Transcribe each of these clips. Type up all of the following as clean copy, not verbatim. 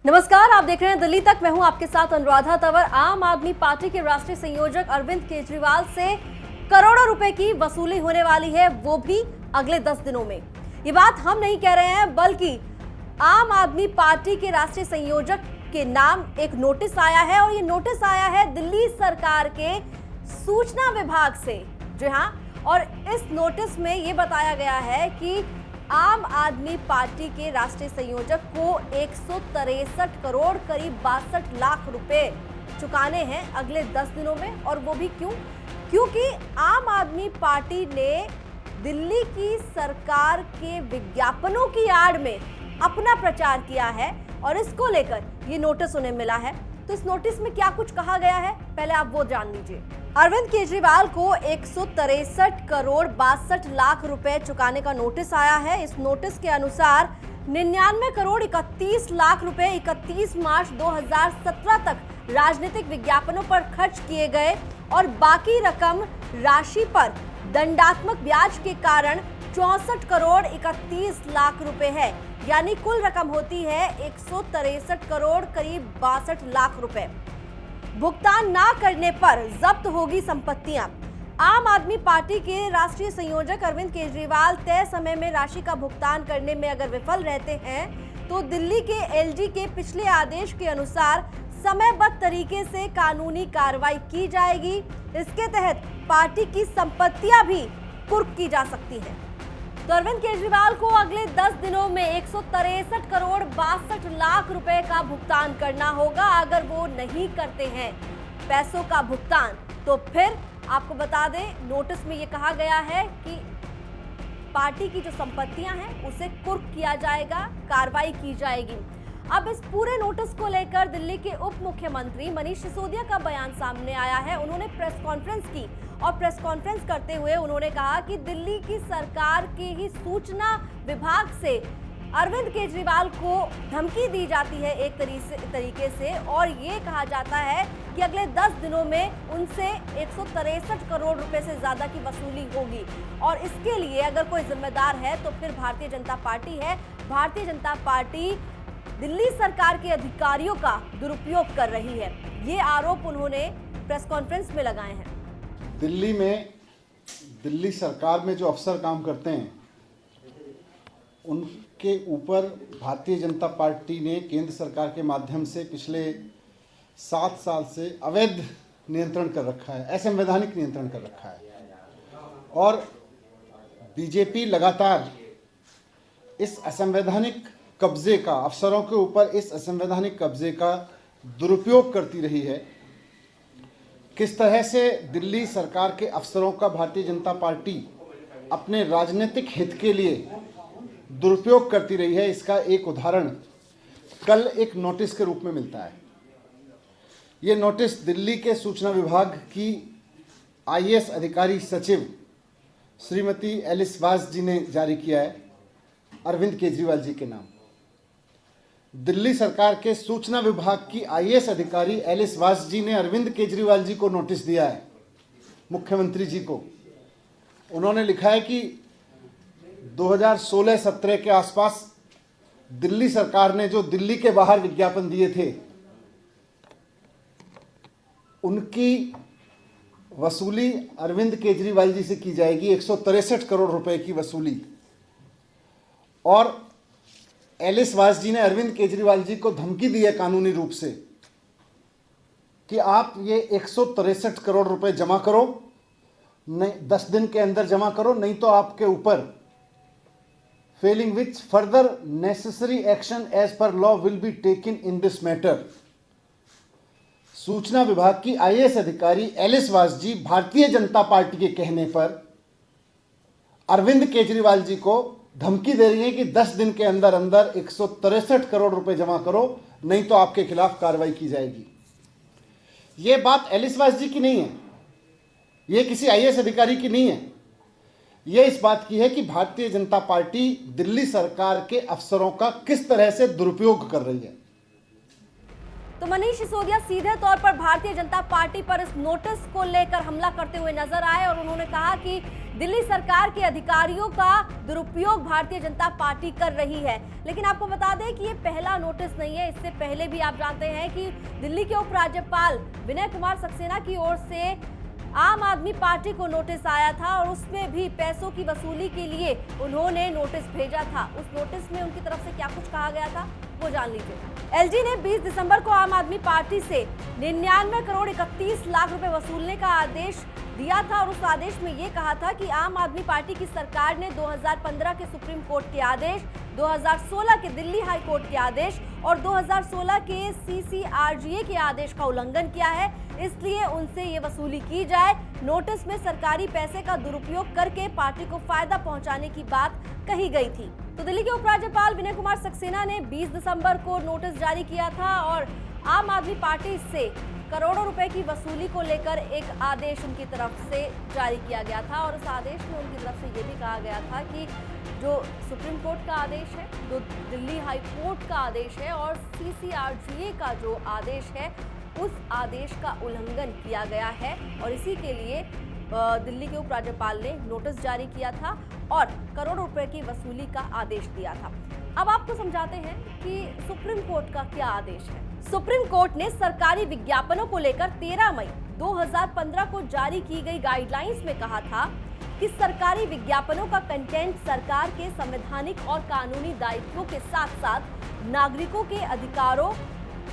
नमस्कार, आप देख रहे हैं दिल्ली तक। मैं हूं आपके साथ अनुराधा तंवर। आम आदमी पार्टी के राष्ट्रीय संयोजक अरविंद केजरीवाल से करोड़ों रुपए की वसूली होने वाली है, वो भी अगले 10 दिनों में। ये बात हम नहीं कह रहे हैं, बल्कि आम आदमी पार्टी के राष्ट्रीय संयोजक के नाम एक नोटिस आया है, और ये नोटिस आया है दिल्ली सरकार के सूचना विभाग से। जी हाँ, और इस नोटिस में ये बताया गया है कि आम आदमी पार्टी के राष्ट्रीय संयोजक को 163 करोड़ करीब 62 लाख रुपए चुकाने हैं अगले 10 दिनों में। और वो भी क्योंकि आम आदमी पार्टी ने दिल्ली की सरकार के विज्ञापनों की आड़ में अपना प्रचार किया है, और इसको लेकर ये नोटिस उन्हें मिला है। तो इस नोटिस में क्या कुछ कहा गया है, पहले आप वो जान लीजिए। अरविंद केजरीवाल को 163 करोड़ 62 लाख रुपए चुकाने का नोटिस आया है। इस नोटिस के अनुसार 99 करोड़ 31 लाख रुपए 31 मार्च 2017 तक राजनीतिक विज्ञापनों पर खर्च किए गए, और बाकी रकम राशि पर दंडात्मक ब्याज के कारण 64 करोड़ 31 लाख रुपए है। यानी कुल रकम होती है 163 करोड़ करीब 62 लाख रुपए। भुगतान ना करने पर जब्त होगी संपत्तियां। आम आदमी पार्टी के राष्ट्रीय संयोजक अरविंद केजरीवाल तय समय में राशि का भुगतान करने में अगर विफल रहते हैं, तो दिल्ली के एलजी के पिछले आदेश के अनुसार समयबद्ध तरीके से कानूनी कार्रवाई की जाएगी। इसके तहत पार्टी की संपत्तियां भी कुर्क की जा सकती हैं। तो अरविंद केजरीवाल को अगले 10 दिनों में 163 करोड़ 62 लाख रुपए का भुगतान करना होगा। अगर वो नहीं करते हैं पैसों का भुगतान, तो फिर आपको बता दें, नोटिस में ये कहा गया है कि पार्टी की जो संपत्तियां हैं उसे कुर्क किया जाएगा, कार्रवाई की जाएगी। अब इस पूरे नोटिस को लेकर दिल्ली के उप मुख्यमंत्री मनीष सिसोदिया का बयान सामने आया है। उन्होंने प्रेस कॉन्फ्रेंस की, और प्रेस कॉन्फ्रेंस करते हुए उन्होंने कहा कि दिल्ली की सरकार के ही सूचना विभाग से अरविंद केजरीवाल को धमकी दी जाती है एक तरीके से, और ये कहा जाता है कि अगले 10 दिनों में उनसे 163 करोड़ रुपए से ज्यादा की वसूली होगी। और इसके लिए अगर कोई जिम्मेदार है तो फिर भारतीय जनता पार्टी है। भारतीय जनता पार्टी दिल्ली सरकार के अधिकारियों का दुरुपयोग कर रही है, ये आरोप उन्होंने प्रेस कॉन्फ्रेंस में लगाए हैं। दिल्ली में, दिल्ली सरकार में जो अफसर काम करते हैं, उनके ऊपर भारतीय जनता पार्टी ने केंद्र सरकार के माध्यम से पिछले 7 साल से अवैध नियंत्रण कर रखा है, असंवैधानिक नियंत्रण कर रखा है। और बीजेपी लगातार इस असंवैधानिक कब्जे का, अफसरों के ऊपर इस असंवैधानिक कब्जे का दुरुपयोग करती रही है। किस तरह से दिल्ली सरकार के अफसरों का भारतीय जनता पार्टी अपने राजनीतिक हित के लिए दुरुपयोग करती रही है, इसका एक उदाहरण कल एक नोटिस के रूप में मिलता है। ये नोटिस दिल्ली के सूचना विभाग की आईएएस अधिकारी सचिव श्रीमती एलिस वास जी ने जारी किया है, अरविंद केजरीवाल जी के नाम। दिल्ली सरकार के सूचना विभाग की आईएएस अधिकारी एलिस वास जी ने अरविंद केजरीवाल जी को नोटिस दिया है, मुख्यमंत्री जी को। उन्होंने लिखा है कि 2016-17 के आसपास दिल्ली सरकार ने जो दिल्ली के बाहर विज्ञापन दिए थे, उनकी वसूली अरविंद केजरीवाल जी से की जाएगी, 163 करोड़ रुपए की वसूली। और एलिस वास जी ने अरविंद केजरीवाल जी को धमकी दी है कानूनी रूप से कि आप ये 163 करोड़ रुपए जमा करो, नहीं 10 दिन के अंदर जमा करो, नहीं तो आपके ऊपर failing which further necessary action as per law will be taken in this matter. सूचना विभाग की आईएएस अधिकारी एलिस वास जी भारतीय जनता पार्टी के कहने पर अरविंद केजरीवाल जी को धमकी दे रही है कि 10 दिन के अंदर अंदर 163 करोड़ रुपए जमा करो, नहीं तो आपके खिलाफ कार्रवाई की जाएगी। यह बात एलिस वास जी की नहीं है, यह किसी आईएएस अधिकारी की नहीं है, यह इस बात की है कि भारतीय जनता पार्टी दिल्ली सरकार के अफसरों का किस तरह से दुरुपयोग कर रही है। तो मनीष सिसोदिया सीधे तौर पर भारतीय जनता पार्टी पर इस नोटिस को लेकर हमला करते हुए नजर आए और उन्होंने कहा कि दिल्ली सरकार के अधिकारियों का दुरुपयोग भारतीय जनता पार्टी कर रही है। लेकिन आपको बता दें कि ये पहला नोटिस नहीं है। इससे पहले भी आप जानते हैं कि दिल्ली के उपराज्यपाल विनय कुमार सक्सेना की ओर से आम आदमी पार्टी को नोटिस आया था और उसमें भी पैसों की वसूली के लिए उन्होंने नोटिस भेजा था। उस नोटिस में उनकी तरफ से क्या कुछ कहा गया था वो जान लीजिए। एलजी ने 20 दिसंबर को आम आदमी पार्टी से 99 करोड़ 31 लाख रुपए वसूलने का आदेश दिया था और उस आदेश में ये कहा था कि आम आदमी पार्टी की सरकार ने 2015 के सुप्रीम कोर्ट के आदेश, 2016 के दिल्ली हाई कोर्ट के आदेश और 2016 के CCRGA के आदेश का उल्लंघन किया है, इसलिए उनसे ये वसूली की जाए। नोटिस में सरकारी पैसे का दुरुपयोग करके पार्टी को फायदा पहुंचाने की बात कही गई थी। तो दिल्ली के उपराज्यपाल विनय कुमार सक्सेना ने 20 दिसंबर को नोटिस जारी किया था और आम आदमी पार्टी से करोड़ों रुपए की वसूली को लेकर एक आदेश उनकी तरफ से जारी किया गया था और उस आदेश में उनकी तरफ से ये भी कहा गया था कि जो सुप्रीम कोर्ट का आदेश है, जो दिल्ली हाई कोर्ट का आदेश है और CCRGA का जो आदेश है, उस आदेश का उल्लंघन किया गया है और इसी के लिए दिल्ली के उपराज्यपाल ने नोटिस जारी किया था और करोड़ों रुपए की वसूली का आदेश दिया था। अब आपको समझाते हैं कि सुप्रीम कोर्ट का क्या आदेश है। सुप्रीम कोर्ट ने सरकारी विज्ञापनों को लेकर 13 मई 2015 को जारी की गई गाइडलाइंस में कहा था कि सरकारी विज्ञापनों का कंटेंट सरकार के संवैधानिक और कानूनी दायित्वों के साथ साथ नागरिकों के अधिकारों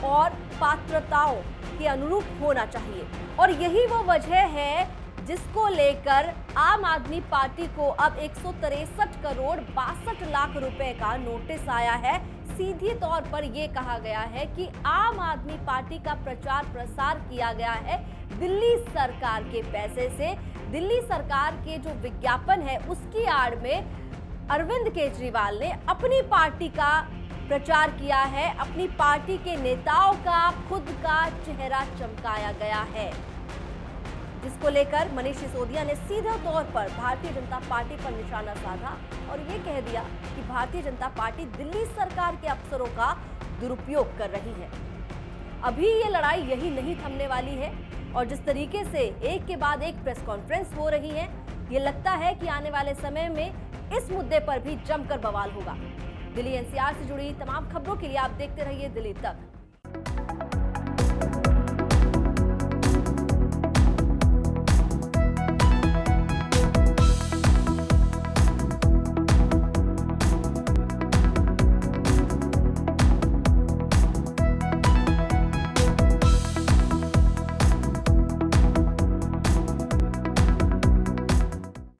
और पात्रताओं के अनुरूप होना चाहिए और यही वो वजह है जिसको लेकर आम आदमी पार्टी को अब 163 करोड़ 62 लाख रुपए का नोटिस आया है। सीधे तौर पर यह कहा गया है कि आम आदमी पार्टी का प्रचार प्रसार किया गया है दिल्ली सरकार के पैसे से। दिल्ली सरकार के जो विज्ञापन है उसकी आड़ में अरविंद केजरीवाल ने अपनी पार्टी का प्रचार किया है, अपनी पार्टी के नेताओं का खुद का चेहरा चमकाया गया है, जिसको लेकर मनीष सिसोदिया ने सीधे तौर पर भारतीय जनता पार्टी पर निशाना साधा और ये कह दिया कि भारतीय जनता पार्टी दिल्ली सरकार के अफसरों का दुरुपयोग कर रही है। अभी ये लड़ाई यही नहीं थमने वाली है और जिस तरीके से एक के बाद एक प्रेस कॉन्फ्रेंस हो रही है, ये लगता है कि आने वाले समय में इस मुद्दे पर भी जमकर बवाल होगा। दिल्ली NCR से जुड़ी तमाम खबरों के लिए आप देखते रहिए दिल्ली तक।